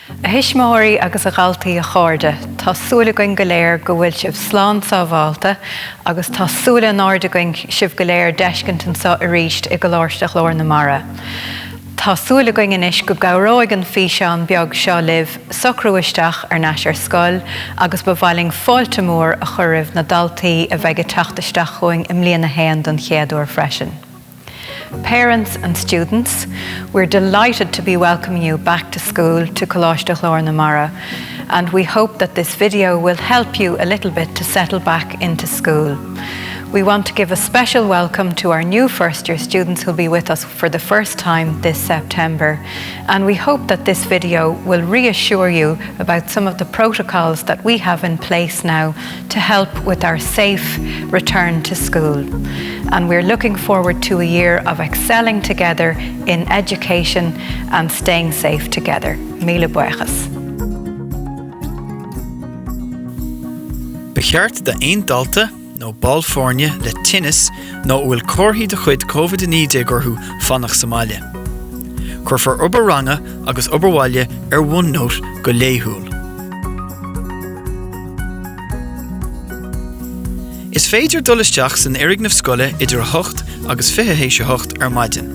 A hismóirí agus a ghailtaí a chairde, tá súla goin go léir go bhfuil sibh slán sábháilte agus tá súla an airde goin sibh go léir deiscint sa a ríist i go láirsteach leir na mara. Tá súla goin inis go gabhróig an Físeán beag seo libh socrúisteach ar neis ar scoil agus ba bhailing fáilte mór a chuireamh na daltaí a bheith teachtaisteach chuing im líana héan don chéadúir freisin. Parents and students, we're delighted to be welcoming you back to school to Coláiste Chlár na Mara, and we hope that this video will help you a little bit to settle back into school. We want to give a special welcome to our new first-year students who'll be with us for the first time this September, and we hope that this video will reassure you about some of the protocols that we have in place now to help with our safe return to school. And we're looking forward to a year of excelling together in education and staying safe together. Míle buíochas. Becheart de ein dalta nó ballfórne le tinnis nó bhfuil comharthaí de chuid COVID-19 gurthú fannach Somália. Chur for obair agus obairháile ar bhun nót go léithúil. Is féidir dul-isteach san iirignamh scoile idir 8 agus 28 ar maidin.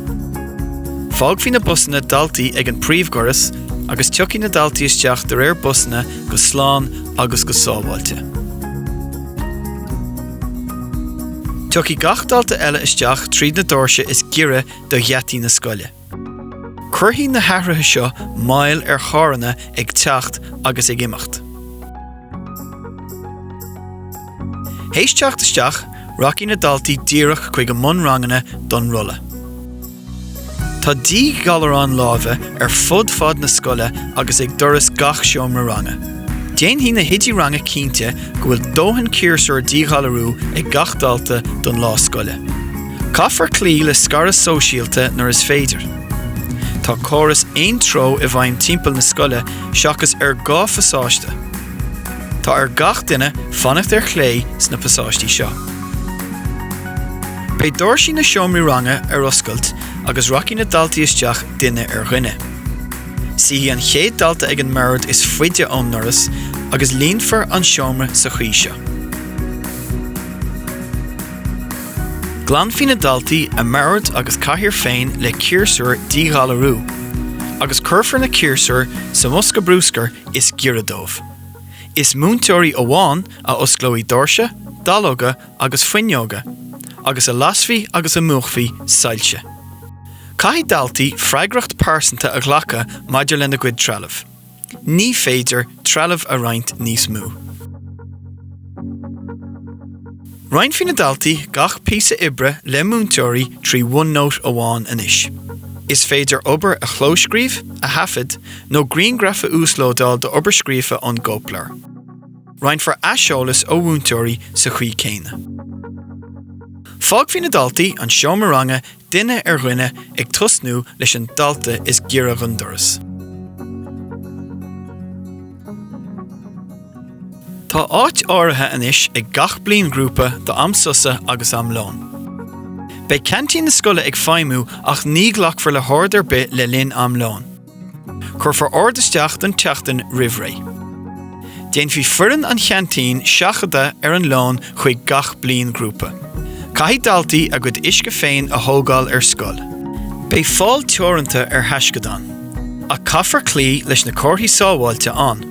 Fág hí na busanna daltaí ag an príomhgóras agus teochaí na daltaí isteach de réir busanna go slán agus go sábháilte. Teochaí gach dalta eile isteach tríd na doirse is gire do gheataí na scoile. Curthaí na hathruithe seo máil ar cháranna ag teacht agus ag imeacht. Héis teachtasteach, rachí na daltaí díreach chuig an munrangana don rulla. Tá dí galarán láimhe ar fud na scoile agus ag doras gach seomra ranga. Déan hí na hidí ranga cínte go bhfuil dóthain cúrsúr dí galarú ag gach dalta don lá scoile. Caithfar clí le scara sóisialta nar is féidir. Tá córas aon tro i bhaim timpeall na scoile seachas ar gá fasáiste. Tá ar gach duine fannacht ar chlé sna pasáistí seo. Bei dóirsí na seomraí ranga ar oscailt agus rachí na daltaí isteach duine ar dhuine. Sihí an chéad dalta ag an mord is fuide ón noras agus líonfar an seomra sa chuí seo. Glan fí na daltaí a mord agus caithear féin le cúrsúr dí galarú agus curfar na cúrsúr sa musca brúscar is giradómh. Is múntóirí amháin a osclóí dorse, dalóga agus fuinneoga, agus a lasfí agus a múchfí sailse. Cai daltaí freigracht pásanta a ghlacha maidir lena gcuid trealamh. Ní féidir trealamh a roinnt níos mú. Roinnt fí na daltaí gach písa ibre le múntóirí trí one nót amháin inis. Is féidir obair a chlóscríomh, a hafid, nó greengrafa úslódáil de obarscríofa an goplar. Roinnt for aseolalas ó múntóirí sa chuí céine. Fág fí na daltaí an seomranga duine ar dhuine ag tusnú leis an dalta is gira an doras. Tá áit áirithe inis ag gach bliain grúpa do amsusa agus amlán. Bei cantí na scoile ag feidhmú ach ní ghlachfar le háidir bit le linn amlán. Chur for ordasteach don teachtain rihré. Déan bhí furan an cheantín seachada ar an lán chuig gach bliain grúpa. Cai daltaí a gcuid isce féin a thógáil ar scoil. Bei fáil teoranta ar heisceadán. A caithfar clí leis na comharthaí sábháilte an.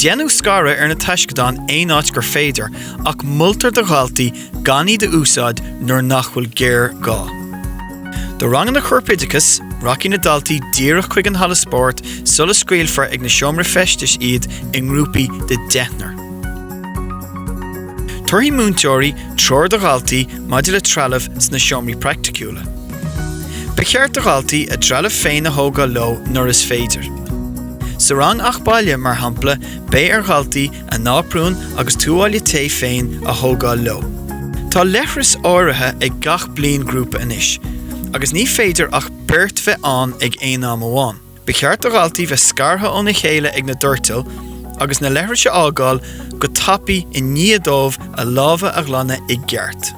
Déanú scara ar na teisceadán aon áit gur féidir ach multar de ghaltaí ganí de úsáid nuair nach bhfuil géir gá. Do rangan na chorpidicus, rachí na daltaí díreach chuig an hala sport sulla scoilfar ag na seomra festis iad in grúpaí de deithnar. Turthaí múntóirí tror de ghaltaí maidir le trealamh sna seomraí practicúla. Becheart de ghaltaí a trealamh féin a thógáil leo nuair is féidir. Sa rang ach baile mar hampla, bé ar ghaltaí a náprún agus túáile té féin a thógáil leo. Tá leithris áirithe ag gach bliain grúpa inis, agus ní féidir ach beirt bheith an ag aon am amháin. Becheart de ghaltaí bheith scartha óna chéile ag na dortal, agus na leithrise ágáil go tapaí i níadómh a lábha a glanna i gceart.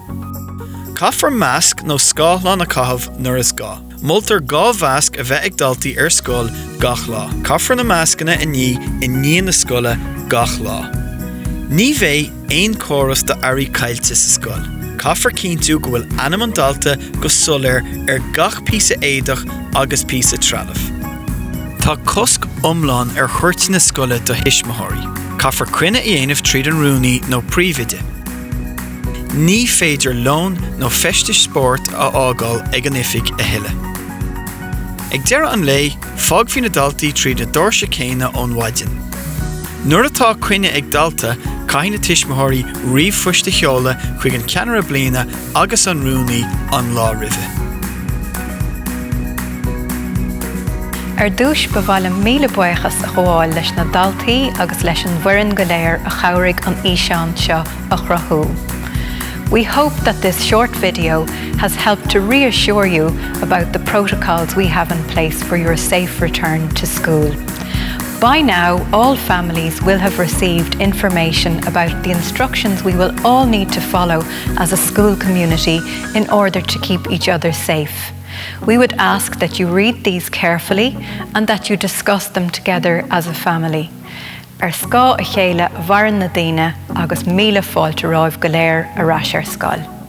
Caithfar measc nó scáthlan a caitheamh nuair is gá. Multar gá bhasc a bheith ag daltaí ar scoil gach lá. Caithfar na meascanna i ní na scoile gach lá. Ní bheidh aon córas de airí caillte sa scoil. Caithfar cinntiú go bhfuil anam an dalta go soláir ar gach píosa éadach agus píosa trealamh. Tá cosc iomlán ar chuirt na scoile do hismaitheoirí. Caithfar cruinne i dhéanamh tríd an rúnaí nó príomhaide. Ní féidir lón nó feistis sport a ágáil ag an ifig a thuile. Ag deireadh an lé, fág faoin na daltaí tríd na doirse céine ón mhaidin. Nuair atá cuine ag dalta, caithfidh na tuismitheoirí riomhfuiste cheola chuig an ceannaire bliana agus an rúnaí an lá roimhe. Ar dúis ba bhaile míle buchas a gháil leis na daltaí agus leis an bhuireann go léir a chabhraigh an Físeán seo a chruthú. We hope that this short video has helped to reassure you about the protocols we have in place for your safe return to school. By now, all families will have received information about the instructions we will all need to follow as a school community in order to keep each other safe. We would ask that you read these carefully and that you discuss them together as a family. Ar scá a chéile bharan na daoine agus míle fáilte ráibh go léir a rás ar scoil.